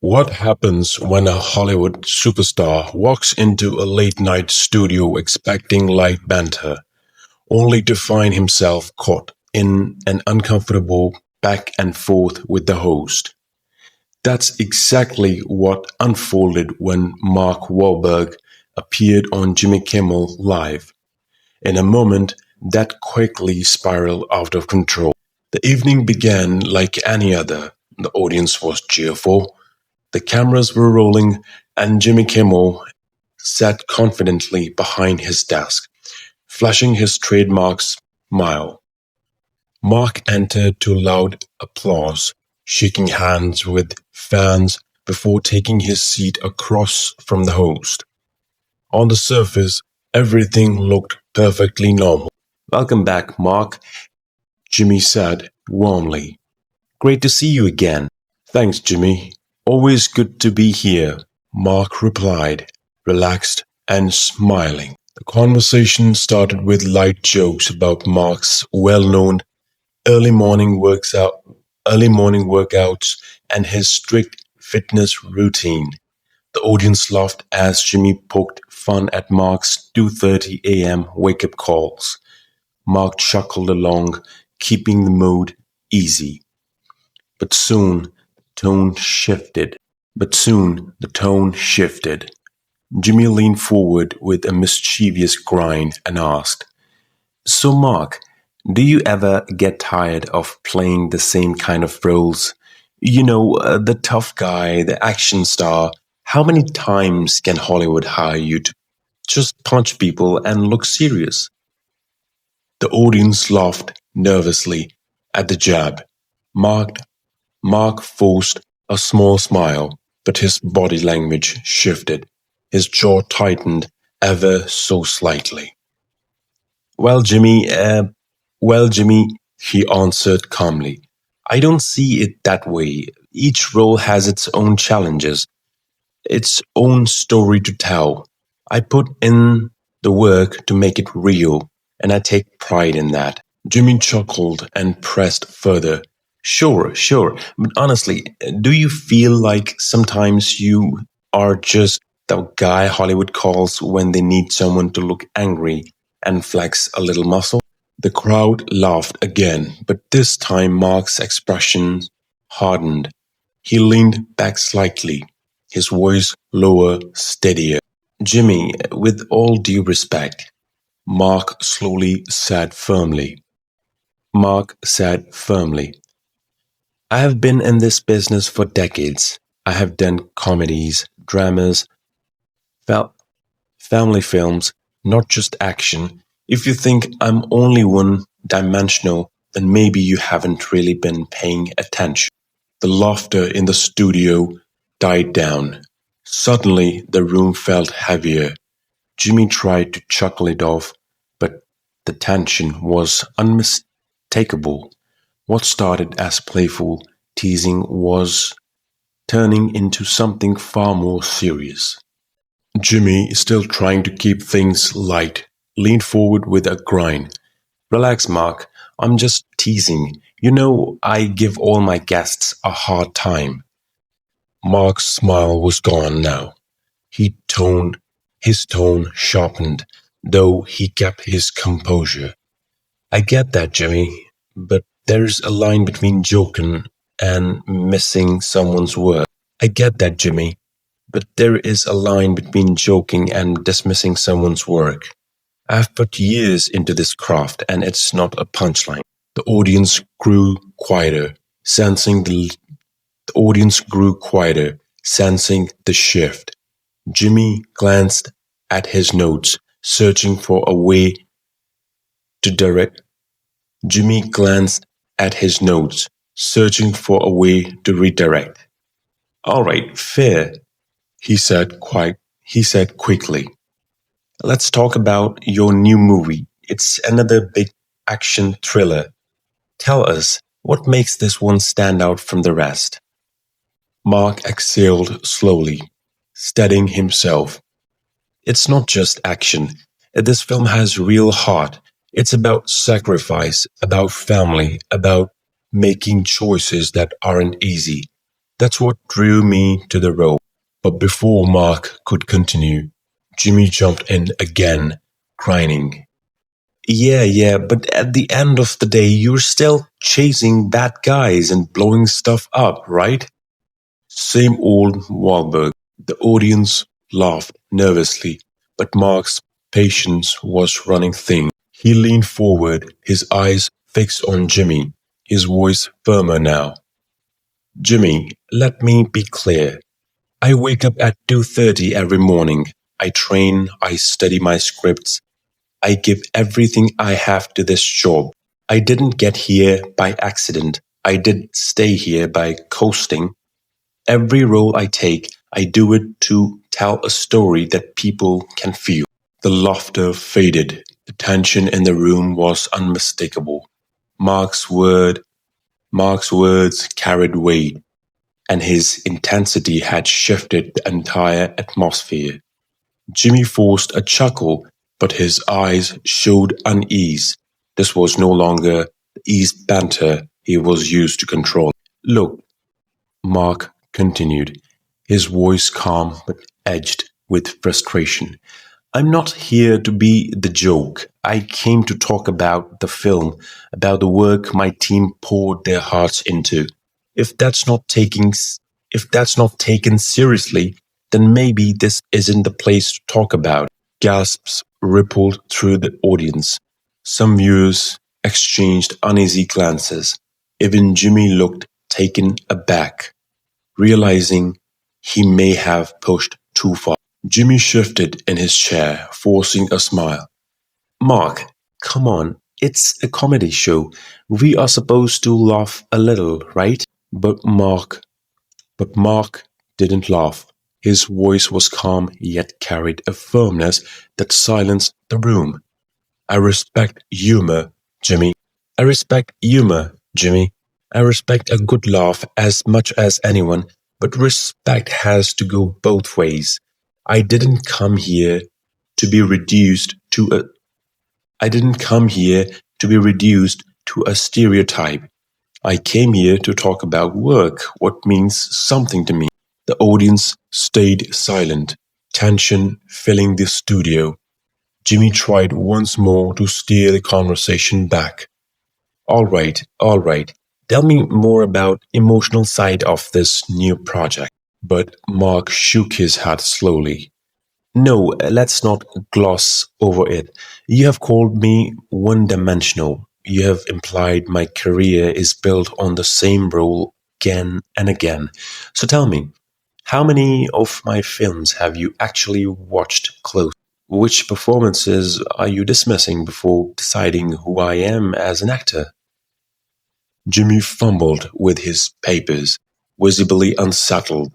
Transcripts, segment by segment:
What happens when a Hollywood superstar walks into a late night studio expecting light banter, only to find himself caught in an uncomfortable back and forth with the host? That's exactly what unfolded when Mark Wahlberg appeared on Jimmy Kimmel Live, in a moment that quickly spiraled out of control. The evening began like any other. The audience was cheerful, the cameras were rolling, and Jimmy Kimmel sat confidently behind his desk, flashing his trademark smile. Mark entered to loud applause, shaking hands with fans before taking his seat across from the host. On the surface, everything looked perfectly normal. "Welcome back, Mark," Jimmy said warmly. "Great to see you again." "Thanks, Jimmy. Always good to be here," Mark replied, relaxed and smiling. The conversation started with light jokes about Mark's well-known early morning works out, early morning workouts and his strict fitness routine. The audience laughed as Jimmy poked fun at Mark's 2:30 a.m. wake-up calls. Mark chuckled along, keeping the mood easy. But soon the tone shifted. But soon the tone shifted. Jimmy leaned forward with a mischievous grin and asked, "So, Mark, do you ever get tired of playing the same kind of roles? The tough guy, the action star. How many times can Hollywood hire you to just punch people and look serious?" The audience laughed nervously at the jab. Mark, Mark forced a small smile, but his body language shifted. His jaw tightened ever so slightly. "Well, Jimmy, he answered calmly. "I don't see it that way. Each role has its own challenges, its own story to tell. I put in the work to make it real, and I take pride in that." Jimmy chuckled and pressed further. Sure. But honestly, do you feel like sometimes you are just the guy Hollywood calls when they need someone to look angry and flex a little muscle?" The crowd laughed again, but this time Mark's expression hardened. He leaned back slightly, his voice lower, steadier. "Jimmy, with all due respect," Mark slowly said firmly. Mark said firmly, "I have been in this business for decades. I have done comedies, dramas, fa- family films, not just action. If you think I'm only one-dimensional, then maybe you haven't really been paying attention." The laughter in the studio died down. Suddenly, the room felt heavier. Jimmy tried to chuckle it off, but the tension was unmistakable. What started as playful teasing was turning into something far more serious. Jimmy, still trying to keep things light, leaned forward with a grin. "Relax, Mark. I'm just teasing. I give all my guests a hard time." Mark's smile was gone now. His tone sharpened, though he kept his composure. "I get that, Jimmy, but there's a line between joking and missing someone's word. I get that, Jimmy, but there is a line between joking and dismissing someone's work. I've put years into this craft, and it's not a punchline." The audience grew quieter, sensing the audience grew quieter, sensing the shift. Jimmy glanced at his notes, searching for a way to direct. Jimmy glanced at his notes, searching for a way to redirect. "All right, fair," he said quickly. "Let's talk about your new movie. It's another big action thriller. Tell us, what makes this one stand out from the rest?" Mark exhaled slowly, steadying himself. "It's not just action. This film has real heart. It's about sacrifice, about family, about making choices that aren't easy. That's what drew me to the role. But before Mark could continue, Jimmy jumped in again, grinning. Yeah, yeah, but at the end of the day, you're still chasing bad guys and blowing stuff up, right? Same old Wahlberg. The audience laughed nervously, but Mark's patience was running thin. He leaned forward, his eyes fixed on Jimmy, his voice firmer now. Jimmy, let me be clear. I wake up at 2:30 every morning. I train, I study my scripts, I give everything I have to this job. I didn't get here by accident. I did stay here by coasting. Every role I take, I do it to tell a story that people can feel. The laughter faded. The tension in the room was unmistakable. Mark's word, Mark's words carried weight, and his intensity had shifted the entire atmosphere. Jimmy forced a chuckle, but his eyes showed unease. This was no longer the ease banter he was used to control. Look, Mark continued, his voice calm but edged with frustration. I'm not here to be the joke. I came to talk about the film, about the work my team poured their hearts into. If that's not taking if that's not taken seriously, then maybe this isn't the place to talk about. Gasps rippled through the audience. Some viewers exchanged uneasy glances. Even Jimmy looked taken aback, realizing he may have pushed too far. Jimmy shifted in his chair, forcing a smile. Mark, come on, it's a comedy show. We are supposed to laugh a little, right? But Mark But Mark didn't laugh. His voice was calm yet carried a firmness that silenced the room. I respect humor, Jimmy. I respect humor, Jimmy. I respect a good laugh as much as anyone, but respect has to go both ways. I didn't come here to be reduced to a I didn't come here to be reduced to a stereotype. I came here to talk about work, what means something to me. The audience stayed silent, tension filling the studio. Jimmy tried once more to steer the conversation back. All right. Tell me more about emotional side of this new project. But Mark shook his head slowly. No, let's not gloss over it. You have called me one-dimensional. You have implied my career is built on the same role again and again. So tell me, how many of my films have you actually watched close? Which performances are you dismissing before deciding who I am as an actor? Jimmy fumbled with his papers, visibly unsettled.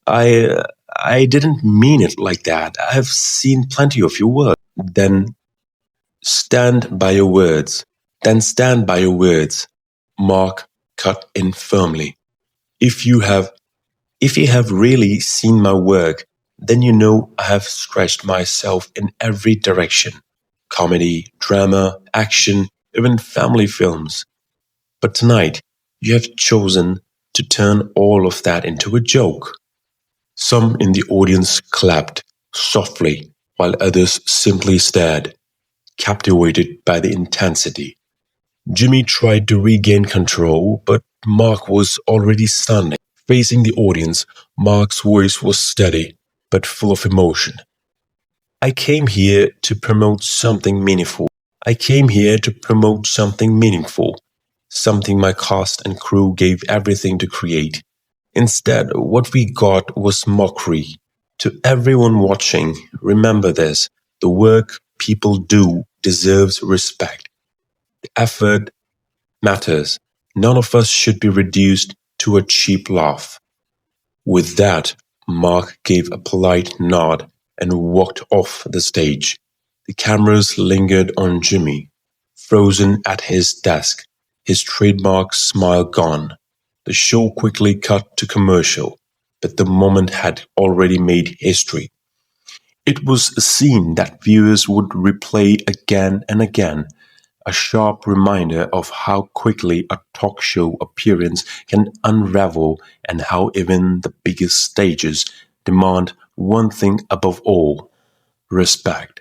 I I didn't mean it like that. I've seen plenty of your work. Then stand by your words. Then stand by your words. Mark cut in firmly. If you have if you have really seen my work, then you know I have stretched myself in every direction. Comedy, drama, action, even family films. But tonight, you have chosen to turn all of that into a joke. Some in the audience clapped softly, while others simply stared, captivated by the intensity. Jimmy tried to regain control, but Mark was already standing. Facing the audience, Mark's voice was steady, but full of emotion. I came here to promote something meaningful. I came here to promote something meaningful, something my cast and crew gave everything to create. Instead, what we got was mockery. To everyone watching, remember this: the work people do deserves respect. The effort matters. None of us should be reduced to a cheap laugh. With that, Mark gave a polite nod and walked off the stage. The cameras lingered on Jimmy, frozen at his desk, his trademark smile gone. The show quickly cut to commercial, but the moment had already made history. It was a scene that viewers would replay again and again, a sharp reminder of how quickly a talk show appearance can unravel and how even the biggest stages demand one thing above all: respect.